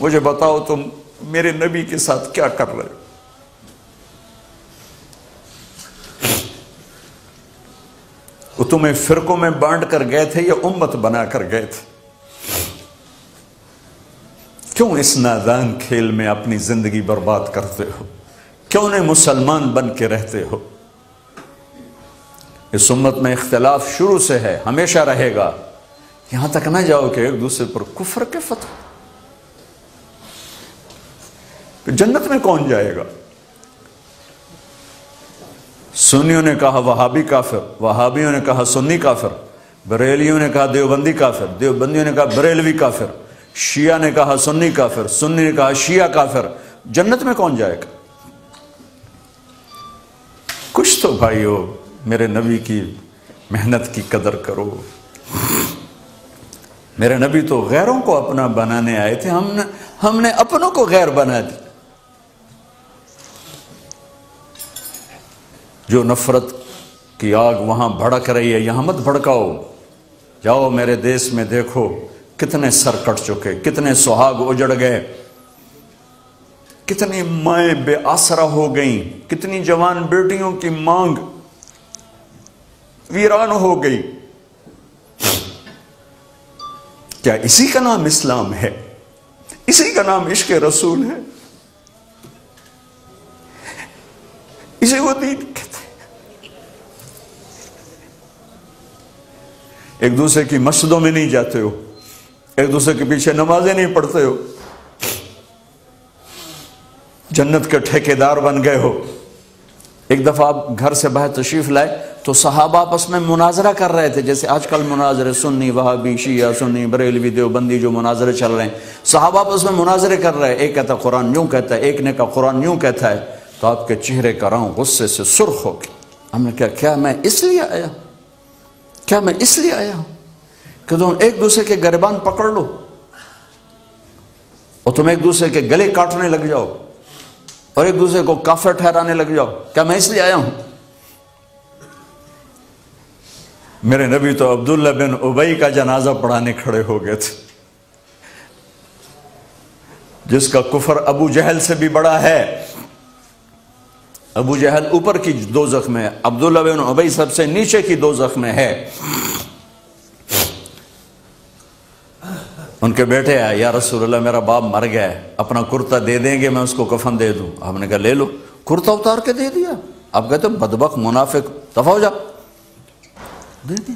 مجھے بتاؤ تم میرے نبی کے ساتھ کیا کر رہے ہو؟ وہ تمہیں فرقوں میں بانٹ کر گئے تھے یا امت بنا کر گئے تھے؟ کیوں اس نادان کھیل میں اپنی زندگی برباد کرتے ہو؟ کیوں نہیں مسلمان بن کے رہتے ہو؟ اس امت میں اختلاف شروع سے ہے، ہمیشہ رہے گا، یہاں تک نہ جاؤ کہ ایک دوسرے پر کفر کے فتوے۔ جنت میں کون جائے گا؟ سنیوں نے کہا وہابی کافر، وہابیوں نے کہا سنی کافر، بریلیوں نے کہا دیوبندی کافر، دیوبندیوں نے کہا بریلوی کافر، شیعہ نے کہا سنی کافر، سنی نے کہا شیعہ کافر۔ جنت میں کون جائے گا؟ کچھ تو بھائیو میرے نبی کی محنت کی قدر کرو۔ میرے نبی تو غیروں کو اپنا بنانے آئے تھے، ہم نے اپنوں کو غیر بنا دی۔ جو نفرت کی آگ وہاں بھڑک رہی ہے یہاں مت بھڑکاؤ۔ جاؤ میرے دیس میں دیکھو کتنے سر کٹ چکے، کتنے سہاگ اجڑ گئے، کتنی مائیں بے آسرا ہو گئیں، کتنی جوان بیٹیوں کی مانگ ویران ہو گئی۔ کیا اسی کا نام اسلام ہے؟ اسی کا نام عشق رسول ہے؟ اسی کو دین کہتے ہیں؟ ایک دوسرے کی مسجدوں میں نہیں جاتے ہو، ایک دوسرے کے پیچھے نمازیں نہیں پڑھتے ہو، جنت کے ٹھیکیدار بن گئے ہو۔ ایک دفعہ آپ گھر سے باہر تشریف لائے تو صحابہ آپس میں مناظرہ کر رہے تھے، جیسے آج کل مناظرے سنی وہابی شیعہ سنی بریلوی دیوبندی جو مناظرے چل رہے ہیں، صحابہ آپس میں مناظرے کر رہے ہیں۔ ایک کہتا قرآن یوں کہتا ہے، ایک نے کہا قرآن یوں کہتا ہے، تو آپ کے چہرے کا رنگ غصے سے سرخ ہو گیا۔ ہم نے کہا کیا میں اس لیے آیا ہوں کہ تم ایک دوسرے کے گریبان پکڑ لو اور تم ایک دوسرے کے گلے کاٹنے لگ جاؤ اور ایک دوسرے کو کافر ٹھہرانے لگ جاؤ؟ کیا میں اس لیے آیا ہوں؟ میرے نبی تو عبداللہ بن ابی کا جنازہ پڑھانے کھڑے ہو گئے تھے، جس کا کفر ابو جہل سے بھی بڑا ہے۔ ابو جہل اوپر کی دوزخ میں ہے، عبداللہ بن ابی سب سے نیچے کی دوزخ میں ہے۔ ان کے بیٹے آئے، یا رسول اللہ میرا باپ مر گیا ہے، اپنا کرتا دے دیں گے میں اس کو کفن دے دوں؟ آپ نے کہا لے لو۔ کرتا اتار کے دے دیا۔ آپ کہتے ہیں بدبخت منافق، دفع ہو جا، دے دیا۔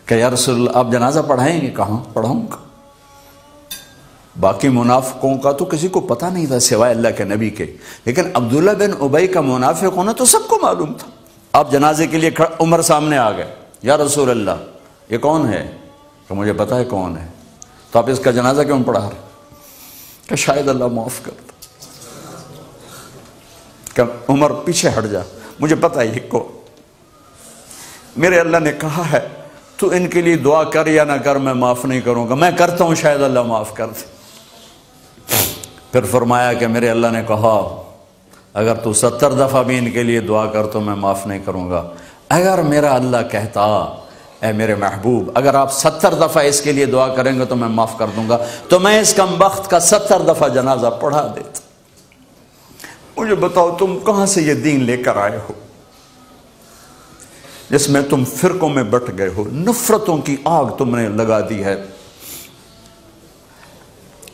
کہ یا رسول اللہ آپ جنازہ پڑھائیں گے؟ کہاں پڑھاؤں گا۔ باقی منافقوں کا تو کسی کو پتہ نہیں تھا سوائے اللہ کے نبی کے، لیکن عبداللہ بن ابی کا منافق ہونا تو سب کو معلوم تھا۔ آپ جنازے کے لیے عمر سامنے آ گئے، یا رسول اللہ یہ کون ہے؟ کہ مجھے پتہ ہے کون ہے، تو آپ اس کا جنازہ کیوں پڑھا رہے؟ کہ شاید اللہ معاف کر دے۔ کہ عمر پیچھے ہٹ جا، مجھے پتہ ہے یہ کو، میرے اللہ نے کہا ہے تو ان کے لیے دعا کر یا نہ کر میں معاف نہیں کروں گا، میں کرتا ہوں شاید اللہ معاف کر دے۔ پھر فرمایا کہ میرے اللہ نے کہا اگر تو 70 دفعہ بھی ان کے لیے دعا کر تو میں معاف نہیں کروں گا۔ اگر میرا اللہ کہتا اے میرے محبوب اگر آپ 70 دفعہ اس کے لیے دعا کریں گے تو میں معاف کر دوں گا، تو میں اس کم بخت کا 70 دفعہ جنازہ پڑھا دیتا۔ مجھے بتاؤ تم کہاں سے یہ دین لے کر آئے ہو جس میں تم فرقوں میں بٹ گئے ہو، نفرتوں کی آگ تم نے لگا دی ہے؟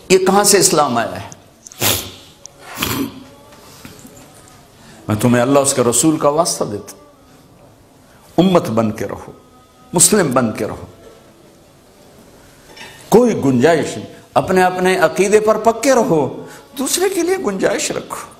یہ کہاں سے اسلام آیا ہے؟ میں تمہیں اللہ اس کے رسول کا واسطہ دیتا، امت بن کے رہو، مسلم بن کے رہو، کوئی گنجائش نہیں، اپنے عقیدے پر پکے رہو، دوسرے کے لیے گنجائش رکھو۔